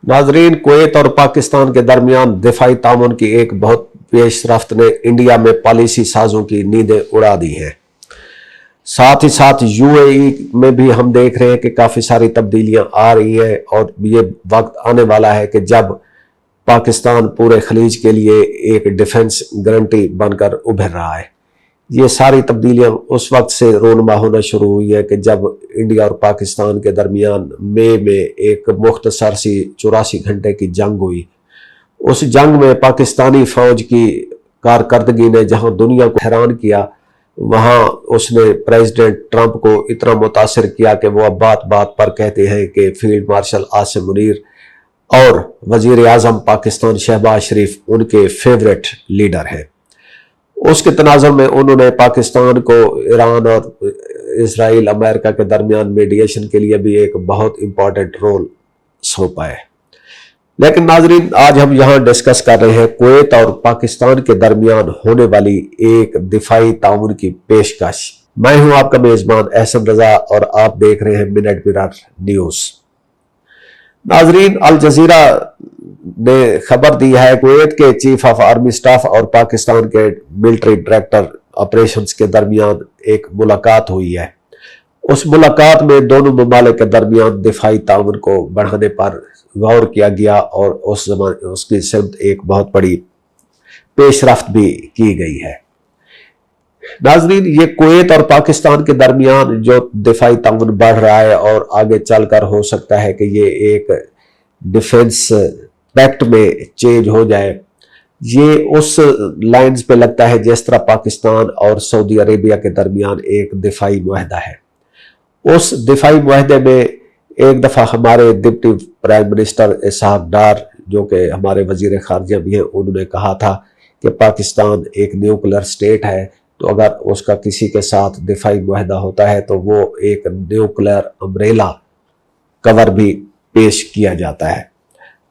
नाजरीन, कुवैत और पाकिस्तान के दरमियान दिफाई ताउन की एक बहुत पेशरफ्त ने इंडिया में पॉलिसी साजों की नींदें उड़ा दी हैं। साथ ही साथ यूएई में भी हम देख रहे हैं कि काफ़ी सारी तब्दीलियां आ रही हैं और ये वक्त आने वाला है कि जब पाकिस्तान पूरे खलीज के लिए एक डिफेंस गारंटी बनकर उभर रहा है। ये सारी तब्दीलियां उस वक्त से रोनमा होना शुरू हुई है कि जब इंडिया और पाकिस्तान के दरमियान मई में एक मुख्तसर सी 84 घंटे की जंग हुई। उस जंग में पाकिस्तानी फौज की कारकर्दगी ने जहां दुनिया को हैरान किया, वहां उसने प्रेसिडेंट ट्रंप को इतना मुतासिर किया कि वो अब बात बात पर कहते हैं कि फील्ड मार्शल आसिम मुनीर और वजीर आजम पाकिस्तान शहबाज शरीफ उनके फेवरेट लीडर हैं। उसके तनाजुर में उन्होंने पाकिस्तान को ईरान और इसराइल अमेरिका के दरमियान मीडिएशन के लिए भी एक बहुत इंपॉर्टेंट रोल सौंपा है। लेकिन नाजरीन, आज हम यहाँ डिस्कस कर रहे हैं कुवैत और पाकिस्तान के दरमियान होने वाली एक दिफाई ताउन की पेशकश। मैं हूं आपका मेजबान एहसन रजा और आप देख रहे हैं मिनट मिरर न्यूज। नाजरीन, अल जजीरा ने खबर दी है कुवैत के चीफ ऑफ आर्मी स्टाफ और पाकिस्तान के मिलिट्री डायरेक्टर ऑपरेशंस के दरमियान एक मुलाकात हुई है। उस मुलाकात में दोनों ममालिक के दरमियान दिफाई ताउन को बढ़ाने पर गौर किया गया और उसकी सिमत एक बहुत बड़ी पेशरफ्त भी की गई है। नाजरीन, ये कुवैत और पाकिस्तान के दरमियान जो दिफाई ताउन बढ़ रहा है और आगे चलकर हो सकता है कि ये एक डिफेंस पैक्ट में चेंज हो जाए, ये उस लाइन्स पे लगता है जिस तरह पाकिस्तान और सऊदी अरेबिया के दरमियान एक दिफाई मुआहदा है। उस दिफाई मुआहदे में एक दफ़ा हमारे डिप्टी प्राइम मिनिस्टर इसहाक डार, जो कि हमारे वजीर खारजा भी हैं, उन्होंने कहा था कि पाकिस्तान एक न्यूक्लियर स्टेट है, तो अगर उसका किसी के साथ दिफाई मुआहदा होता है तो वो एक न्यूक्लियर अम्ब्रेला कवर भी पेश किया जाता है।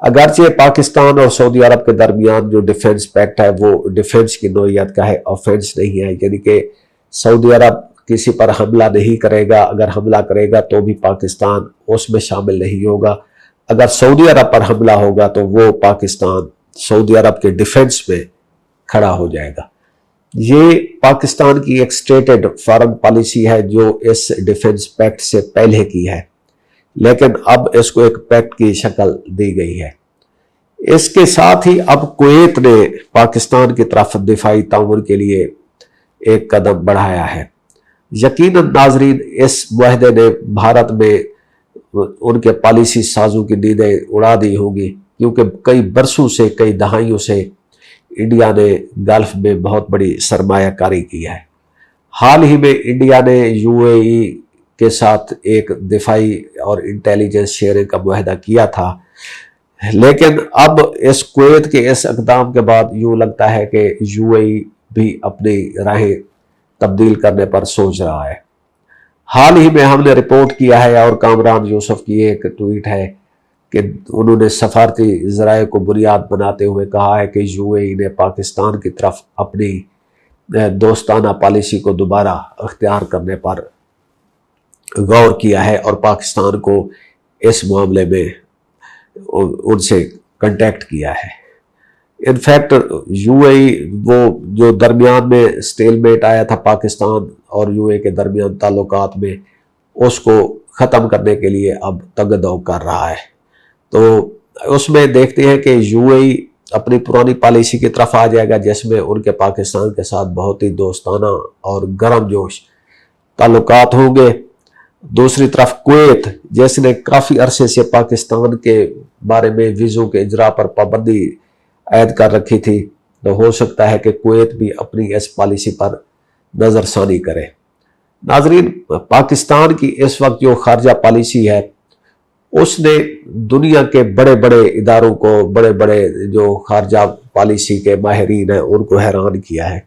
अगरचे पाकिस्तान और सऊदी अरब के दरमियान जो डिफेंस पैक्ट है वो डिफेंस की नौइयत का है, ऑफेंस नहीं है, यानी कि सऊदी अरब किसी पर हमला नहीं करेगा, अगर हमला करेगा तो भी पाकिस्तान उसमें शामिल नहीं होगा। अगर सऊदी अरब पर हमला होगा तो वो पाकिस्तान सऊदी अरब के डिफेंस में खड़ा हो जाएगा। ये पाकिस्तान की एक स्टेटेड फॉरेन पॉलिसी है जो इस डिफेंस पैक्ट से पहले की है, लेकिन अब इसको एक पैक्ट की शक्ल दी गई है। इसके साथ ही अब कुवैत ने पाकिस्तान की तरफ दिफाई ताउन के लिए एक कदम बढ़ाया है। यकीनन नाजरीन, इस मुआहदे ने भारत में उनके पॉलिसी साजों की नींदें उड़ा दी होंगी, क्योंकि कई बरसों से, कई दहाइयों से इंडिया ने गल्फ में बहुत बड़ी सरमायाकारी की है। हाल ही में इंडिया ने यूएई के साथ एक दिफाई और इंटेलिजेंस शेयरिंग का मुआहदा किया था, लेकिन अब इस कुवैत के इस इक़दाम के बाद यूं लगता है कि यूएई भी अपनी राहें तब्दील करने पर सोच रहा है। हाल ही में हमने रिपोर्ट किया है और कामरान यूसुफ की एक ट्वीट है कि उन्होंने सफारती ज़राए को बुनियाद बनाते हुए कहा है कि यूएई ने पाकिस्तान की तरफ अपनी दोस्ताना पॉलिसी को दोबारा अख्तियार करने पर गौर किया है और पाकिस्तान को इस मामले में उनसे कांटेक्ट किया है। इनफैक्ट यूएई, वो जो दरमियान में स्टेलमेट आया था पाकिस्तान और यूएई के दरमियान ताल्लुकात में, उसको ख़त्म करने के लिए अब तगदो कर रहा है। तो उसमें देखते हैं कि यूएई अपनी पुरानी पॉलिसी की तरफ आ जाएगा जिसमें उनके पाकिस्तान के साथ बहुत ही दोस्ताना और गर्मजोश ताल्लुकात होंगे। दूसरी तरफ कुवैत, जिसने काफ़ी अरसे से पाकिस्तान के बारे में वीज़ों के इजरा पर पाबंदी ऐद कर रखी थी, तो हो सकता है कि कुवैत भी अपनी इस पॉलिसी पर नज़रसानी करे। नाजरीन, पाकिस्तान की इस वक्त जो खारजा पॉलिसी है, उसने दुनिया के बड़े बड़े इदारों को, बड़े बड़े जो खारजा पॉलिसी के माहिरीन हैं, उनको हैरान किया है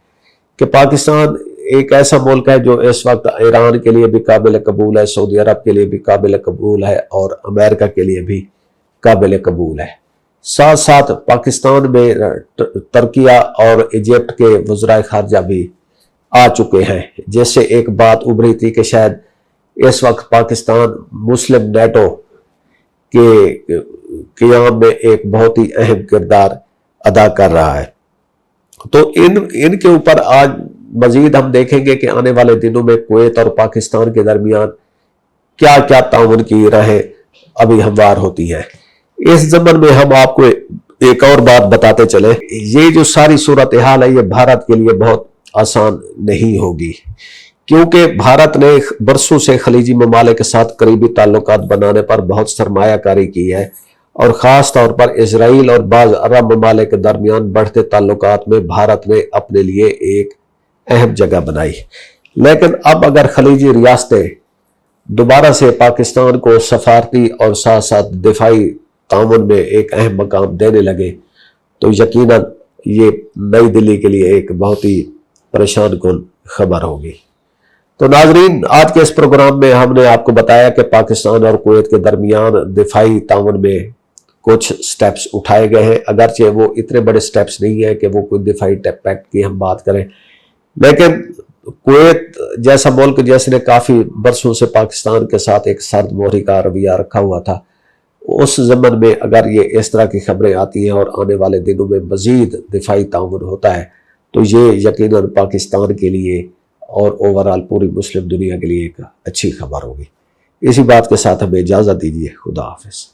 कि पाकिस्तान एक ऐसा मुल्क है जो इस वक्त ईरान के लिए भी काबिल कबूल है, सऊदी अरब के लिए भी काबिल कबूल है और अमेरिका के लिए भी काबिल कबूल है। साथ साथ पाकिस्तान में तुर्किया और इजिप्ट के वज़राए खारजा भी आ चुके हैं, जिससे एक बात उभरी थी कि शायद इस वक्त पाकिस्तान मुस्लिम नेटो کے قیام میں ایک بہت ہی اہم کردار ادا کر رہا ہے۔ تو ان کے اوپر آج مزید ہم دیکھیں گے کہ آنے والے دنوں میں کویت اور پاکستان کے درمیان کیا کیا تعاون کی راہیں ابھی ہموار ہوتی ہیں۔ اس ضمن میں ہم آپ کو ایک اور بات بتاتے چلیں، یہ جو ساری صورتحال ہے یہ بھارت کے لیے بہت آسان نہیں ہوگی، کیونکہ بھارت نے برسوں سے خلیجی ممالک کے ساتھ قریبی تعلقات بنانے پر بہت سرمایہ کاری کی ہے، اور خاص طور پر اسرائیل اور بعض عرب ممالک کے درمیان بڑھتے تعلقات میں بھارت نے اپنے لیے ایک اہم جگہ بنائی۔ لیکن اب اگر خلیجی ریاستیں دوبارہ سے پاکستان کو سفارتی اور ساتھ ساتھ دفاعی تعاون میں ایک اہم مقام دینے لگے تو یقیناً یہ نئی دلی کے لیے ایک بہت ہی پریشان کن خبر ہوگی۔ تو ناظرین، آج کے اس پروگرام میں ہم نے آپ کو بتایا کہ پاکستان اور کویت کے درمیان دفاعی تعاون میں کچھ سٹیپس اٹھائے گئے ہیں، اگرچہ وہ اتنے بڑے سٹیپس نہیں ہیں کہ وہ کوئی دفاعی پیکٹ کی ہم بات کریں، لیکن کویت جیسا ملک جس نے کافی برسوں سے پاکستان کے ساتھ ایک سرد موری کا رویہ رکھا ہوا تھا، اس ضمن میں اگر یہ اس طرح کی خبریں آتی ہیں اور آنے والے دنوں میں مزید دفاعی تعاون ہوتا ہے تو یہ یقیناً پاکستان کے لیے اور اوورال پوری مسلم دنیا کے لیے ایک اچھی خبر ہوگی۔ اسی بات کے ساتھ ہمیں اجازت دیجیے، خدا حافظ۔